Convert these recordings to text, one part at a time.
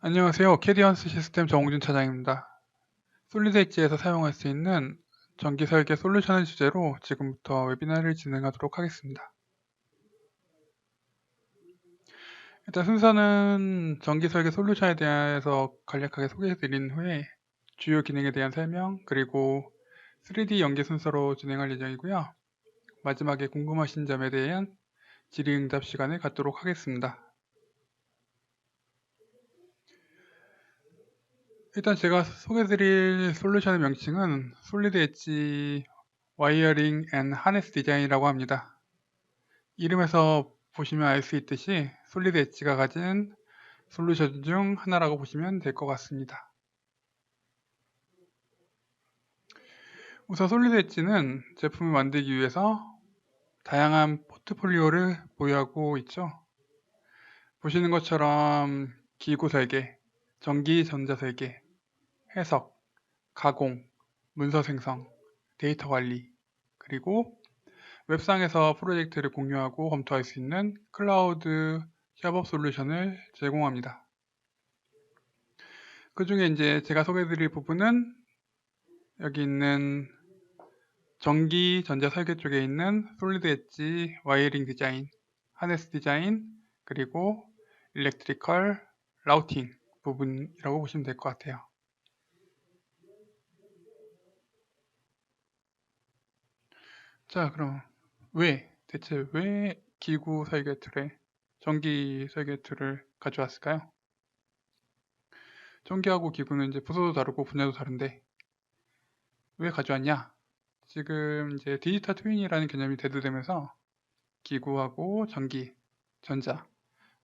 안녕하세요. 캐디언스 시스템 정홍준 차장입니다. 솔리드 엣지에서 사용할 수 있는 전기 설계 솔루션을 주제로 지금부터 웨비나를 진행하도록 하겠습니다. 일단 순서는 전기 설계 솔루션에 대해서 간략하게 소개해 드린 후에 주요 기능에 대한 설명, 그리고 3D 연계 순서로 진행할 예정이고요. 마지막에 궁금하신 점에 대한 질의응답 시간을 갖도록 하겠습니다. 일단 제가 소개해드릴 솔루션의 명칭은 솔리드 엣지 와이어링 앤 하네스 디자인이라고 합니다. 이름에서 보시면 알 수 있듯이 솔리드 엣지가 가진 솔루션 중 하나라고 보시면 될 것 같습니다. 우선 솔리드 엣지는 제품을 만들기 위해서 다양한 포트폴리오를 보유하고 있죠. 보시는 것처럼 기구 설계, 전기 전자 설계, 해석, 가공, 문서 생성, 데이터 관리, 그리고 웹상에서 프로젝트를 공유하고 검토할 수 있는 클라우드 협업 솔루션을 제공합니다. 그 중에 이제 제가 소개해드릴 부분은 여기 있는 전기 전자 설계 쪽에 있는 솔리드 엣지 와이어링 디자인, 하네스 디자인, 그리고 일렉트리컬 라우팅 부분이라고 보시면 될 것 같아요. 자, 그럼 대체 왜 기구 설계 툴에 전기 설계 툴을 가져왔을까요? 전기하고 기구는 이제 부서도 다르고 분야도 다른데 왜 가져왔냐? 지금 이제 디지털 트윈이라는 개념이 대두되면서 기구하고 전기, 전자,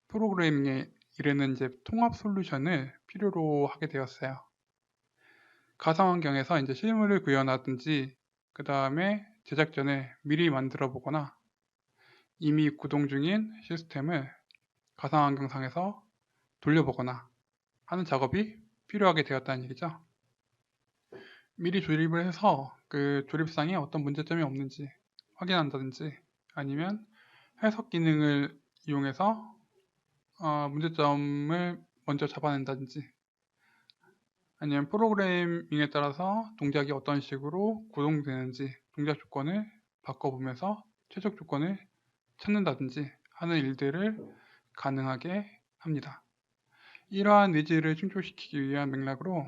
프로그래밍에 이르는 이제 통합 솔루션을 필요로 하게 되었어요. 가상 환경에서 이제 실물을 구현하든지 그 다음에 제작 전에 미리 만들어 보거나 이미 구동 중인 시스템을 가상 환경상에서 돌려보거나 하는 작업이 필요하게 되었다는 얘기죠. 미리 조립을 해서 그 조립상에 어떤 문제점이 없는지 확인한다든지 아니면 해석 기능을 이용해서 문제점을 먼저 잡아낸다든지 아니면 프로그래밍에 따라서 동작이 어떤 식으로 구동되는지 동작 조건을 바꿔보면서 최적 조건을 찾는다든지 하는 일들을 가능하게 합니다. 이러한 니즈를 충족시키기 위한 맥락으로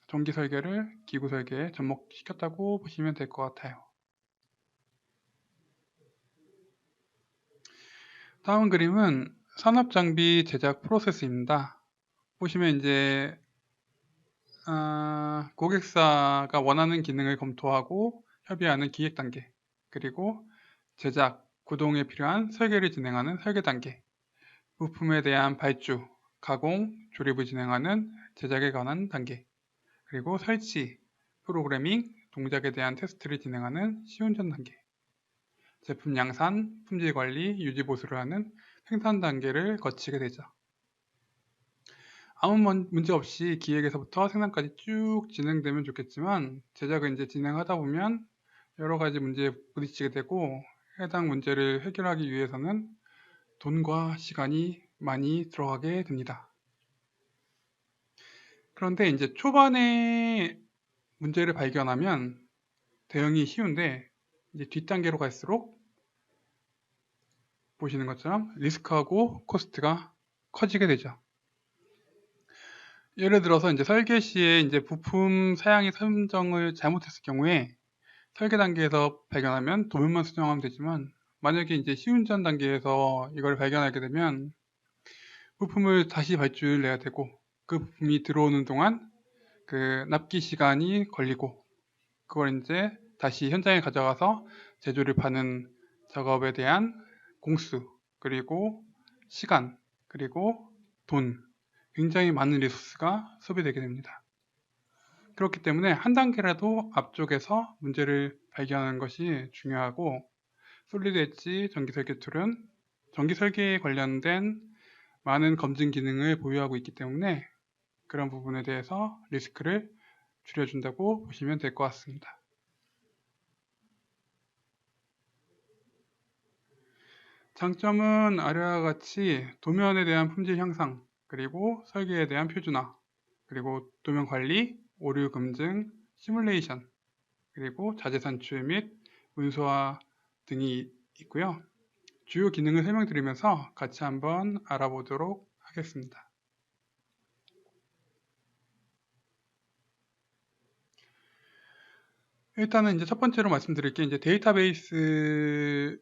전기 설계를 기구 설계에 접목시켰다고 보시면 될 것 같아요. 다음 그림은 산업장비 제작 프로세스입니다. 보시면 이제 고객사가 원하는 기능을 검토하고 협의하는 기획 단계, 그리고 제작, 구동에 필요한 설계를 진행하는 설계 단계, 부품에 대한 발주, 가공, 조립을 진행하는 제작에 관한 단계, 그리고 설치, 프로그래밍, 동작에 대한 테스트를 진행하는 시운전 단계, 제품 양산, 품질 관리, 유지 보수를 하는 생산 단계를 거치게 되죠. 아무 문제 없이 기획에서부터 생산까지 쭉 진행되면 좋겠지만 제작을 이제 진행하다 보면 여러 가지 문제에 부딪히게 되고 해당 문제를 해결하기 위해서는 돈과 시간이 많이 들어가게 됩니다. 그런데 이제 초반에 문제를 발견하면 대응이 쉬운데 이제 뒷단계로 갈수록 보시는 것처럼 리스크하고 코스트가 커지게 되죠. 예를 들어서 이제 설계 시에 이제 부품 사양의 선정을 잘못했을 경우에 설계 단계에서 발견하면 도면만 수정하면 되지만 만약에 이제 시운전 단계에서 이걸 발견하게 되면 부품을 다시 발주를 해야 되고 그 부품이 들어오는 동안 그 납기 시간이 걸리고 그걸 이제 다시 현장에 가져가서 재조립하는 작업에 대한 공수 그리고 시간 그리고 돈 굉장히 많은 리소스가 소비되게 됩니다. 그렇기 때문에 한 단계라도 앞쪽에서 문제를 발견하는 것이 중요하고 솔리드 엣지 전기 설계 툴은 전기 설계에 관련된 많은 검증 기능을 보유하고 있기 때문에 그런 부분에 대해서 리스크를 줄여준다고 보시면 될 것 같습니다. 장점은 아래와 같이 도면에 대한 품질 향상, 그리고 설계에 대한 표준화, 그리고 도면 관리, 오류 검증, 시뮬레이션, 그리고 자재 산출 및 문서화 등이 있고요. 주요 기능을 설명드리면서 같이 한번 알아보도록 하겠습니다. 일단은 이제 첫 번째로 말씀드릴 게 이제 데이터베이스를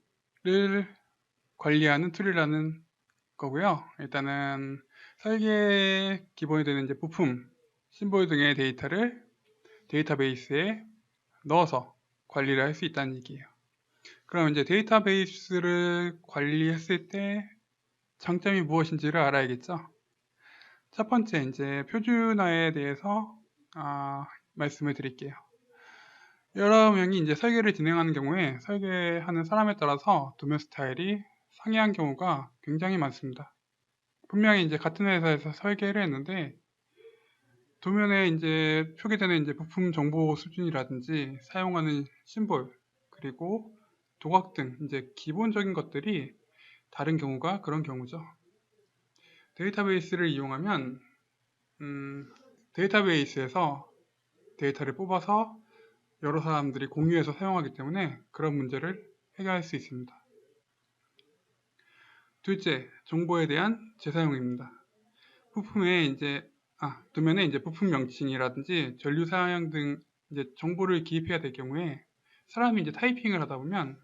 관리하는 툴이라는 거고요. 일단은 설계에 기본이 되는 이제 부품, 심볼 등의 데이터를 데이터베이스에 넣어서 관리를 할 수 있다는 얘기예요. 그럼 이제 데이터베이스를 관리했을 때 장점이 무엇인지를 알아야겠죠. 첫 번째 이제 표준화에 대해서 말씀을 드릴게요. 여러 명이 이제 설계를 진행하는 경우에 설계하는 사람에 따라서 도면 스타일이 상이한 경우가 굉장히 많습니다. 분명히 이제 같은 회사에서 설계를 했는데 도면에 이제 표기되는 이제 부품 정보 수준이라든지 사용하는 심볼 그리고 도각 등 이제 기본적인 것들이 다른 경우가 그런 경우죠. 데이터베이스를 이용하면 데이터베이스에서 데이터를 뽑아서 여러 사람들이 공유해서 사용하기 때문에 그런 문제를 해결할 수 있습니다. 둘째, 정보에 대한 재사용입니다. 부품에 이제 도면에 이제 부품 명칭이라든지 전류 사양 등 이제 정보를 기입해야 될 경우에 사람이 이제 타이핑을 하다 보면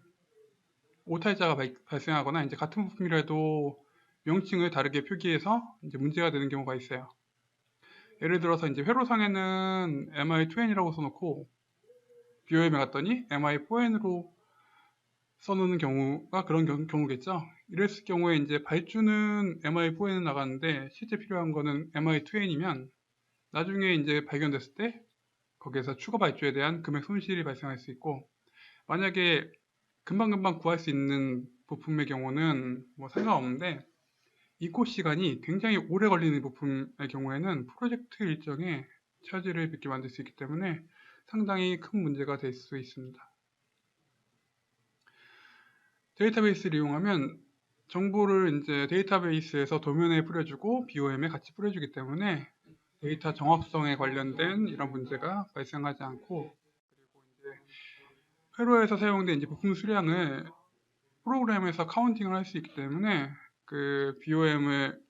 오탈자가 발생하거나 이제 같은 부품이라도 명칭을 다르게 표기해서 이제 문제가 되는 경우가 있어요. 예를 들어서 이제 회로상에는 MI2N이라고 써놓고 BOM에 갔더니 MI4N으로 써놓는 경우가 그런 경우겠죠. 이랬을 경우에 이제 발주는 MI4N 나가는데 실제 필요한 거는 MI2N이면 나중에 이제 발견됐을 때 거기에서 추가 발주에 대한 금액 손실이 발생할 수 있고, 만약에 금방금방 구할 수 있는 부품의 경우는 뭐 상관없는데 입고 시간이 굉장히 오래 걸리는 부품의 경우에는 프로젝트 일정에 차질을 빚게 만들 수 있기 때문에 상당히 큰 문제가 될 수 있습니다. 데이터베이스를 이용하면 정보를 이제 데이터베이스에서 도면에 뿌려주고 BOM에 같이 뿌려주기 때문에 데이터 정확성에 관련된 이런 문제가 발생하지 않고, 그리고 이제 회로에서 사용된 이제 부품 수량을 프로그램에서 카운팅을 할 수 있기 때문에 그 BOM을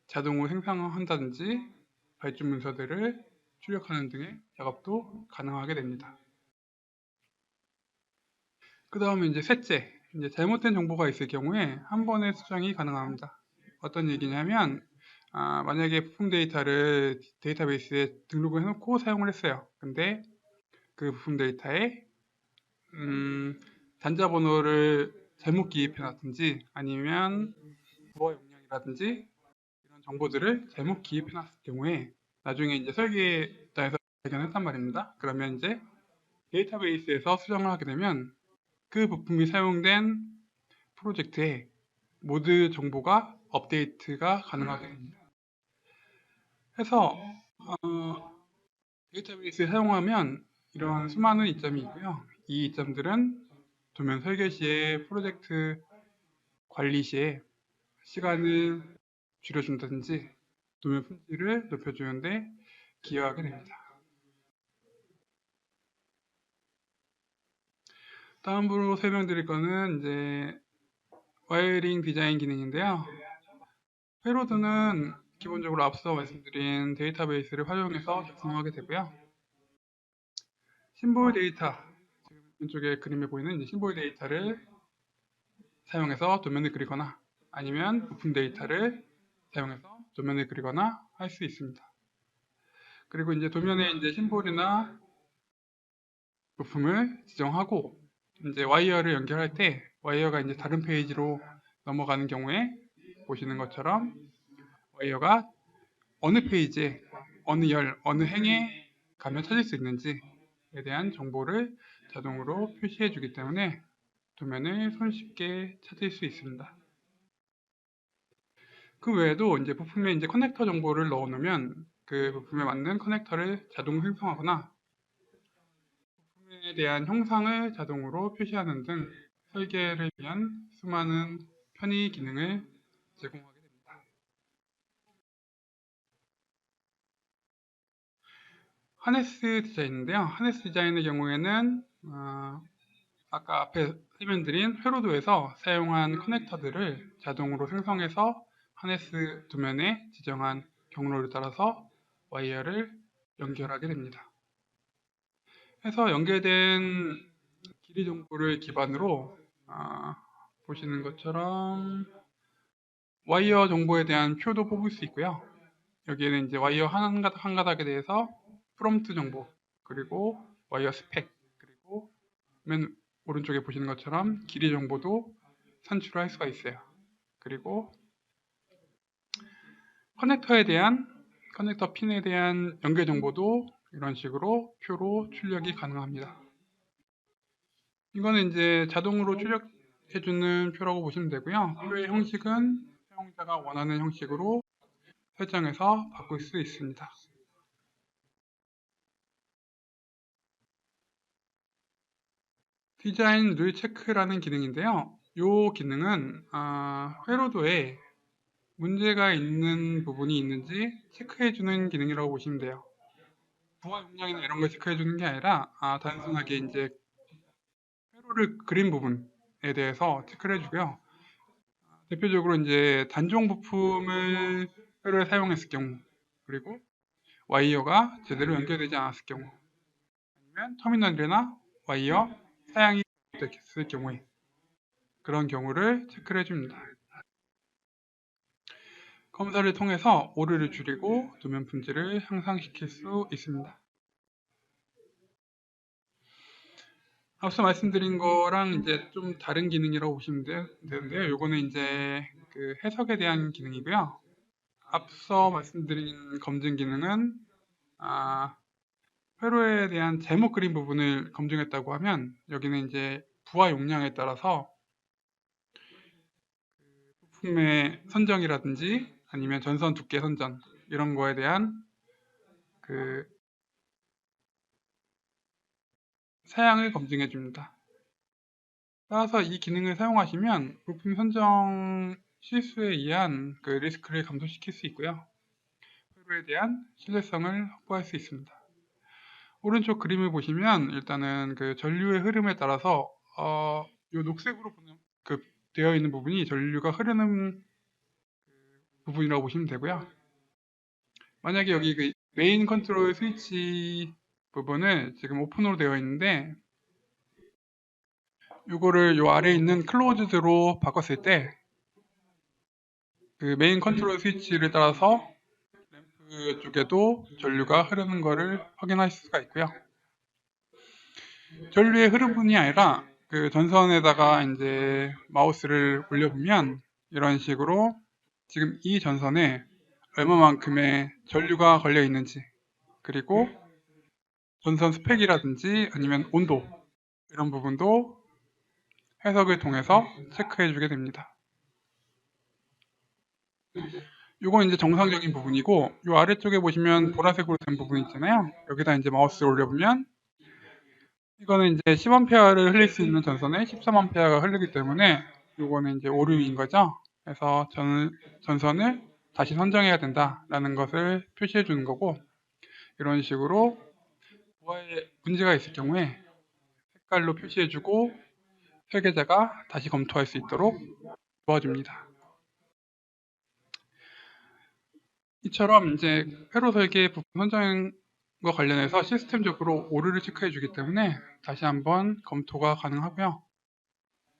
자동으로 생성한다든지 발주 문서들을 출력하는 등의 작업도 가능하게 됩니다. 그 다음에 이제 셋째, 이제 잘못된 정보가 있을 경우에 한 번에 수정이 가능합니다. 어떤 얘기냐면 만약에 부품 데이터를 데이터베이스에 등록을 해놓고 사용을 했어요. 근데 그 부품 데이터에 단자번호를 잘못 기입해놨든지 아니면 부하 용량이라든지 이런 정보들을 잘못 기입해놨을 경우에 나중에 이제 설계자에서 발견했단 말입니다. 그러면 이제 데이터베이스에서 수정을 하게 되면 그 부품이 사용된 프로젝트에 모두 정보가 업데이트가 가능하게 됩니다. 해서 데이터베이스를 사용하면 이러한 수많은 이점이 있고요. 이 이점들은 도면 설계 시에 프로젝트 관리 시에 시간을 줄여준다든지 도면 품질을 높여주는데 기여하게 됩니다. 다음으로 설명드릴 거는 이제 와이어링 디자인 기능인데요. 회로드는 기본적으로 앞서 말씀드린 데이터베이스를 활용해서 작성하게 되고요. 심볼 데이터, 지금 왼쪽에 그림에 보이는 심볼 데이터를 사용해서 도면을 그리거나 아니면 부품 데이터를 사용해서 도면을 그리거나 할 수 있습니다. 그리고 이제 도면에 이제 심볼이나 부품을 지정하고 이제 와이어를 연결할 때 와이어가 이제 다른 페이지로 넘어가는 경우에 보시는 것처럼 와이어가 어느 페이지에 어느 열, 어느 행에 가면 찾을 수 있는지에 대한 정보를 자동으로 표시해 주기 때문에 도면을 손쉽게 찾을 수 있습니다. 그 외에도 이제 부품에 이제 커넥터 정보를 넣어 놓으면 그 부품에 맞는 커넥터를 자동 생성하거나 부품에 대한 형상을 자동으로 표시하는 등 설계를 위한 수많은 편의 기능을 제공하게 됩니다. 하네스 디자인인데요. 하네스 디자인의 경우에는 아까 앞에 설명드린 회로도에서 사용한 커넥터들을 자동으로 생성해서 하네스 도면에 지정한 경로를 따라서 와이어를 연결하게 됩니다. 해서 연결된 길이 정보를 기반으로 보시는 것처럼 와이어 정보에 대한 표도 뽑을 수 있고요. 여기에는 이제 와이어 한 가닥에 대해서 프롬프트 정보, 그리고 와이어 스펙, 그리고 맨 오른쪽에 보시는 것처럼 길이 정보도 산출할 수가 있어요. 그리고 커넥터 핀에 대한 연결 정보도 이런 식으로 표로 출력이 가능합니다. 이거는 이제 자동으로 출력해주는 표라고 보시면 되고요. 표의 형식은 사용자가 원하는 형식으로 설정해서 바꿀 수 있습니다. 디자인 룰 체크라는 기능인데요. 이 기능은 회로도에 문제가 있는 부분이 있는지 체크해주는 기능이라고 보시면 돼요. 부하 용량이나 이런 걸 체크해주는 게 아니라 단순하게 이제 회로를 그린 부분에 대해서 체크를 해주고요. 대표적으로 이제 단종 부품을 회로에 사용했을 경우, 그리고 와이어가 제대로 연결되지 않았을 경우, 아니면 터미널이나 와이어 사양이 됐을 경우에 그런 경우를 체크를 해줍니다. 검사를 통해서 오류를 줄이고 도면 품질을 향상시킬 수 있습니다. 앞서 말씀드린 거랑 이제 좀 다른 기능이라고 보시면 되는데요. 요거는 이제 그 해석에 대한 기능이고요. 앞서 말씀드린 검증 기능은 회로에 대한 제목 그림 부분을 검증했다고 하면 여기는 이제 부하 용량에 따라서 부품의 선정이라든지 아니면 전선 두께 선정 이런 거에 대한 그 사양을 검증해 줍니다. 따라서 이 기능을 사용하시면 부품 선정 실수에 의한 그 리스크를 감소시킬 수 있고요. 회로에 대한 신뢰성을 확보할 수 있습니다. 오른쪽 그림을 보시면 일단은 그 전류의 흐름에 따라서 이 녹색으로 되어 있는 부분이 전류가 흐르는 부분이라고 보시면 되고요. 만약에 여기 그 메인 컨트롤 스위치 부분을 지금 오픈으로 되어 있는데 이거를 요 아래에 있는 클로즈드로 바꿨을 때 그 메인 컨트롤 스위치를 따라서 램프 쪽에도 전류가 흐르는 것을 확인할 수가 있고요. 전류의 흐름뿐이 아니라 그 전선에다가 이제 마우스를 올려보면 이런 식으로 지금 이 전선에 얼마만큼의 전류가 걸려 있는지, 그리고 전선 스펙이라든지 아니면 온도 이런 부분도 해석을 통해서 체크해 주게 됩니다. 이건 이제 정상적인 부분이고, 이 아래쪽에 보시면 보라색으로 된 부분 있잖아요. 여기다 이제 마우스를 올려보면 이거는 이제 10A를 흘릴 수 있는 전선에 13A가 흐르기 때문에 이거는 이제 오류인 거죠. 그래서 전선을 다시 선정해야 된다라는 것을 표시해 주는 거고, 이런 식으로 부하에 문제가 있을 경우에 색깔로 표시해 주고 설계자가 다시 검토할 수 있도록 도와줍니다. 이처럼 이제 회로 설계 부품 선정과 관련해서 시스템적으로 오류를 체크해 주기 때문에 다시 한번 검토가 가능하고요.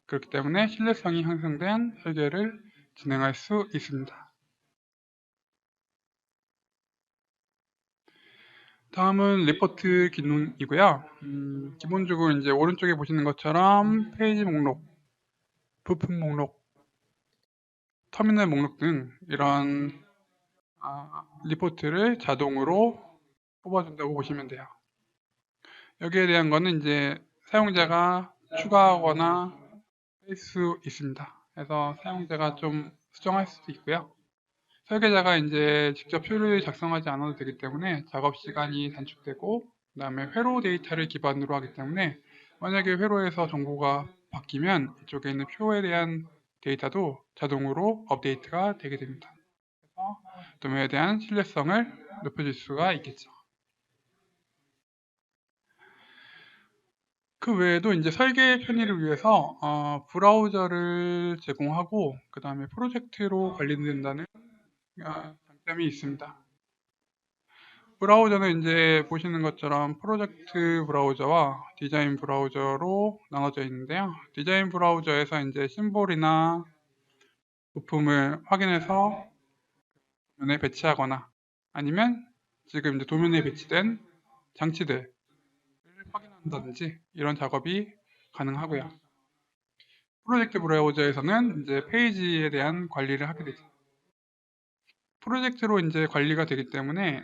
그렇기 때문에 신뢰성이 향상된 설계를 진행할 수 있습니다. 다음은 리포트 기능이고요. 기본적으로 이제 오른쪽에 보시는 것처럼 페이지 목록, 부품 목록, 터미널 목록 등 이런 리포트를 자동으로 뽑아준다고 보시면 돼요. 여기에 대한 거는 이제 사용자가 추가하거나 뺄 수 있습니다. 그래서 사용자가 좀 수정할 수도 있고요. 설계자가 이제 직접 표를 작성하지 않아도 되기 때문에 작업 시간이 단축되고, 그 다음에 회로 데이터를 기반으로 하기 때문에 만약에 회로에서 정보가 바뀌면 이쪽에 있는 표에 대한 데이터도 자동으로 업데이트가 되게 됩니다. 그래서 도면에 대한 신뢰성을 높여줄 수가 있겠죠. 그 외에도 이제 설계 편의를 위해서 브라우저를 제공하고 그 다음에 프로젝트로 관리된다는 장점이 있습니다. 브라우저는 이제 보시는 것처럼 프로젝트 브라우저와 디자인 브라우저로 나눠져 있는데요. 디자인 브라우저에서 이제 심볼이나 부품을 확인해서 도면에 배치하거나 아니면 지금 이제 도면에 배치된 장치들을 확인한다든지 이런 작업이 가능하고요. 프로젝트 브라우저에서는 이제 페이지에 대한 관리를 하게 되죠. 프로젝트로 이제 관리가 되기 때문에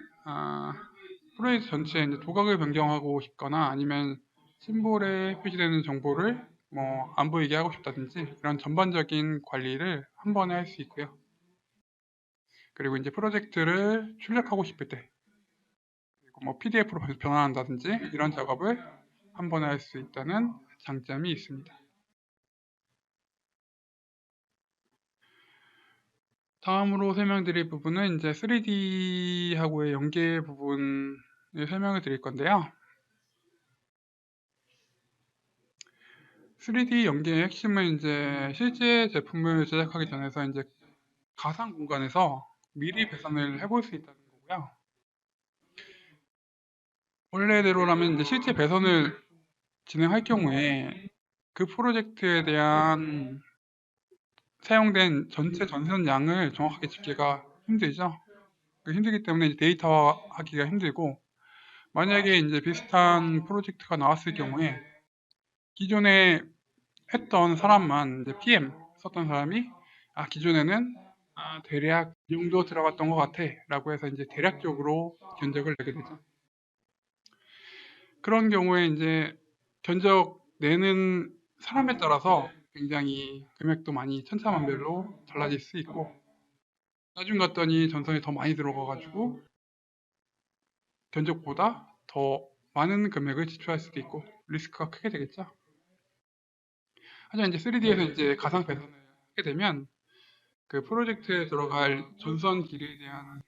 프로젝트 전체에 이제 도각을 변경하고 싶거나 아니면 심볼에 표시되는 정보를 뭐 안 보이게 하고 싶다든지 이런 전반적인 관리를 한 번에 할 수 있고요. 그리고 이제 프로젝트를 출력하고 싶을 때 그리고 뭐 PDF로 변환한다든지 이런 작업을 한 번에 할 수 있다는 장점이 있습니다. 다음으로 설명드릴 부분은 이제 3D하고의 연계 부분을 설명을 드릴 건데요. 3D 연계의 핵심은 이제 실제 제품을 제작하기 전에서 이제 가상 공간에서 미리 배선을 해볼 수 있다는 거고요. 원래대로라면 이제 실제 배선을 진행할 경우에 그 프로젝트에 대한 사용된 전체 전선량을 정확하게 집계가 힘들죠. 힘들기 때문에 이제 데이터화하기가 힘들고 만약에 이제 비슷한 프로젝트가 나왔을 경우에 기존에 했던 사람만 이제 PM 썼던 사람이 기존에는 대략 이 정도 들어갔던 것 같아 라고 해서 이제 대략적으로 견적을 내게 되죠. 그런 경우에 이제 견적 내는 사람에 따라서 굉장히 금액도 많이 천차만별로 달라질 수 있고 나중 갔더니 전선이 더 많이 들어가가지고 견적보다 더 많은 금액을 지출할 수도 있고 리스크가 크게 되겠죠. 하지만 이제 3D에서 이제 가상 배선을 하게 되면 그 프로젝트에 들어갈 전선 길이에 대한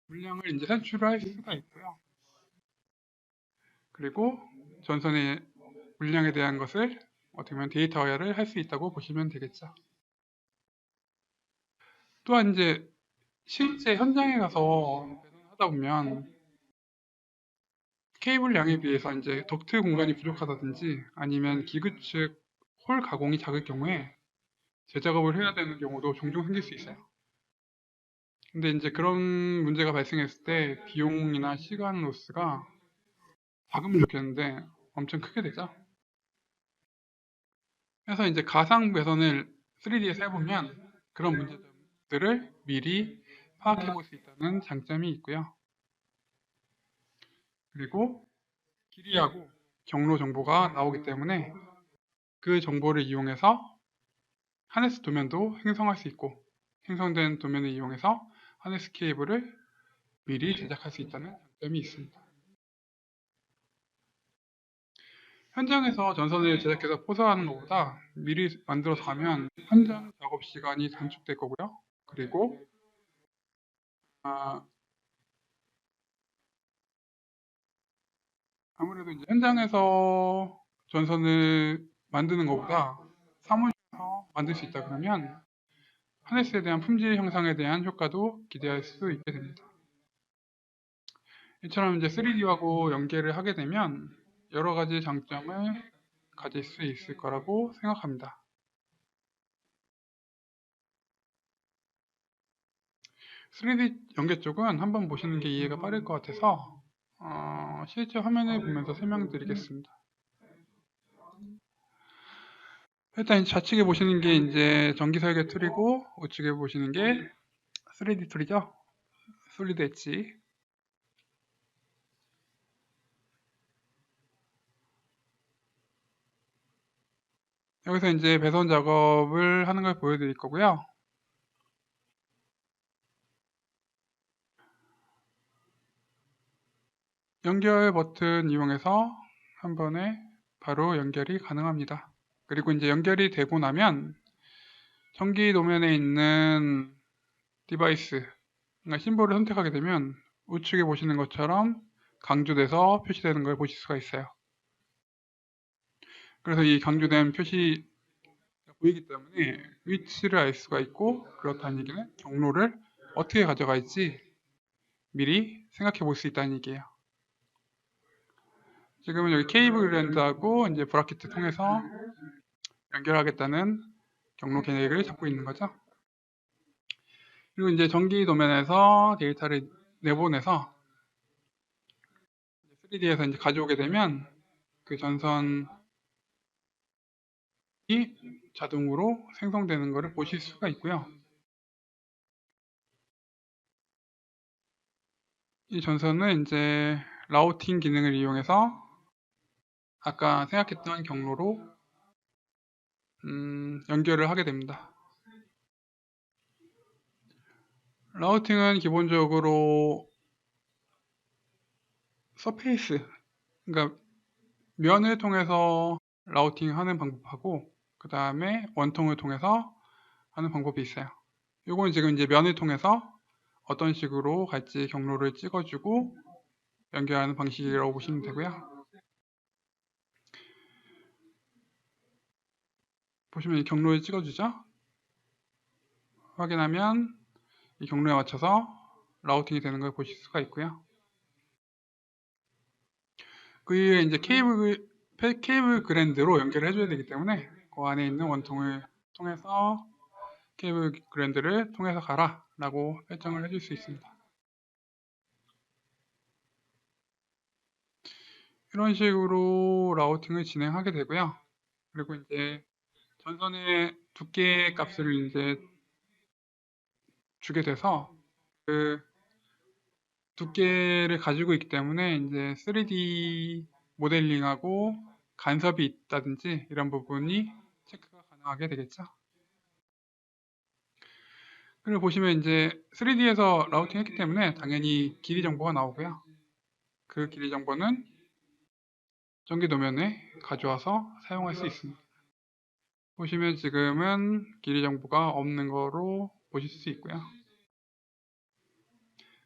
물량을 이제 산출할 수가 있고요. 그리고 전선의 물량에 대한 것을 어떻게 보면 데이터화를 할 수 있다고 보시면 되겠죠. 또한 이제 실제 현장에 가서 배선하다 보면 케이블 양에 비해서 이제 덕트 공간이 부족하다든지 아니면 기구 측 홀 가공이 작을 경우에 재작업을 해야 되는 경우도 종종 생길 수 있어요. 근데 이제 그런 문제가 발생했을 때 비용이나 시간 로스가 작으면 좋겠는데 엄청 크게 되죠. 그래서 이제 가상 배선을 3D에서 해보면 그런 문제들을 미리 파악해 볼 수 있다는 장점이 있고요. 그리고 길이하고 경로 정보가 나오기 때문에 그 정보를 이용해서 하네스 도면도 생성할 수 있고 생성된 도면을 이용해서 하네스 케이블을 미리 제작할 수 있다는 장점이 있습니다. 현장에서 전선을 제작해서 포장하는 것보다 미리 만들어서 가면 현장 작업 시간이 단축될 거고요. 그리고 아, 아무래도 이제 현장에서 전선을 만드는 것보다 사무실에서 만들 수 있다 그러면 하네스에 대한 품질 향상에 대한 효과도 기대할 수 있게 됩니다. 이처럼 이제 3D하고 연계를 하게 되면 여러 가지 장점을 가질 수 있을 거라고 생각합니다. 3D 연계 쪽은 한번 보시는 게 이해가 빠를 것 같아서 실제 화면을 보면서 설명드리겠습니다. 일단 좌측에 보시는 게 이제 전기 설계 툴이고 우측에 보시는 게 3D 툴이죠. 솔리드 엣지. 여기서 이제 배선 작업을 하는 걸 보여드릴 거고요. 연결 버튼 이용해서 한 번에 바로 연결이 가능합니다. 그리고 이제 연결이 되고 나면 전기 도면에 있는 디바이스, 그러니까 심볼을 선택하게 되면 우측에 보시는 것처럼 강조돼서 표시되는 걸 보실 수가 있어요. 그래서 이 강조된 표시가 보이기 때문에 위치를 알 수가 있고, 그렇다는 얘기는 경로를 어떻게 가져갈지 미리 생각해 볼 수 있다는 얘기예요. 지금은 여기 케이블 그랜드하고 이제 브라켓을 통해서 연결하겠다는 경로 계획을 잡고 있는 거죠. 그리고 이제 전기 도면에서 데이터를 내보내서 3D에서 이제 가져오게 되면 그 전선이 자동으로 생성되는 것을 보실 수가 있고요. 이 전선은 이제 라우팅 기능을 이용해서 아까 생각했던 경로로 연결을 하게 됩니다. 라우팅은 기본적으로 서페이스, 그러니까 면을 통해서 라우팅 하는 방법하고, 그 다음에 원통을 통해서 하는 방법이 있어요. 이건 지금 이제 면을 통해서 어떤 식으로 갈지 경로를 찍어주고 연결하는 방식이라고 보시면 되고요. 보시면 이 경로를 찍어주죠. 확인하면 이 경로에 맞춰서 라우팅이 되는 걸 보실 수가 있고요. 그 이후에 이제 케이블 그랜드로 연결을 해줘야 되기 때문에 그 안에 있는 원통을 통해서 케이블 그랜드를 통해서 가라 라고 설정을 해줄 수 있습니다. 이런 식으로 라우팅을 진행하게 되고요. 그리고 이제 전선의 두께 값을 이제 주게 돼서 그 두께를 가지고 있기 때문에 이제 3D 모델링하고 간섭이 있다든지 이런 부분이 체크가 가능하게 되겠죠. 그리고 보시면 이제 3D에서 라우팅 했기 때문에 당연히 길이 정보가 나오고요. 그 길이 정보는 전기 도면에 가져와서 사용할 수 있습니다. 보시면 지금은 길이 정보가 없는 거로 보실 수 있고요.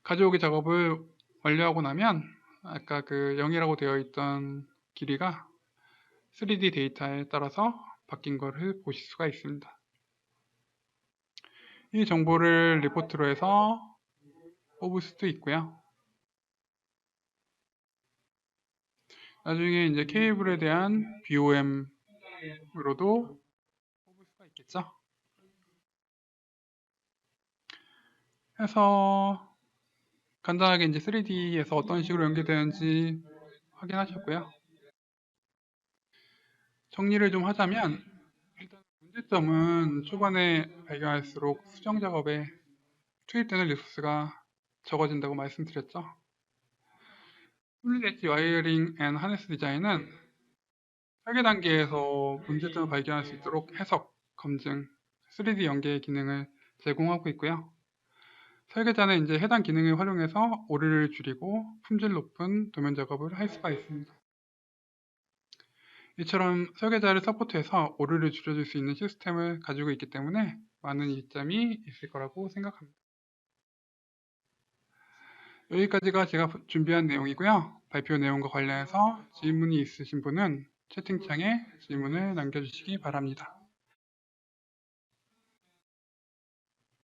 가져오기 작업을 완료하고 나면 아까 그 0이라고 되어 있던 길이가 3D 데이터에 따라서 바뀐 것을 보실 수가 있습니다. 이 정보를 리포트로 해서 뽑을 수도 있고요. 나중에 이제 케이블에 대한 BOM으로도 뽑을 수가 있겠죠. 해서 간단하게 이제 3D에서 어떤 식으로 연결되는지 확인하셨고요. 정리를 좀 하자면 일단 문제점은 초반에 발견할수록 수정 작업에 투입되는 리소스가 적어진다고 말씀드렸죠. 풀리 엣지 와이어링 앤 하네스 디자인은 설계 단계에서 문제점을 발견할 수 있도록 해석, 검증, 3D 연계 기능을 제공하고 있고요. 설계자는 이제 해당 기능을 활용해서 오류를 줄이고 품질 높은 도면 작업을 할 수가 있습니다. 이처럼 설계자를 서포트해서 오류를 줄여줄 수 있는 시스템을 가지고 있기 때문에 많은 이점이 있을 거라고 생각합니다. 여기까지가 제가 준비한 내용이고요. 발표 내용과 관련해서 질문이 있으신 분은 채팅창에 질문을 남겨주시기 바랍니다.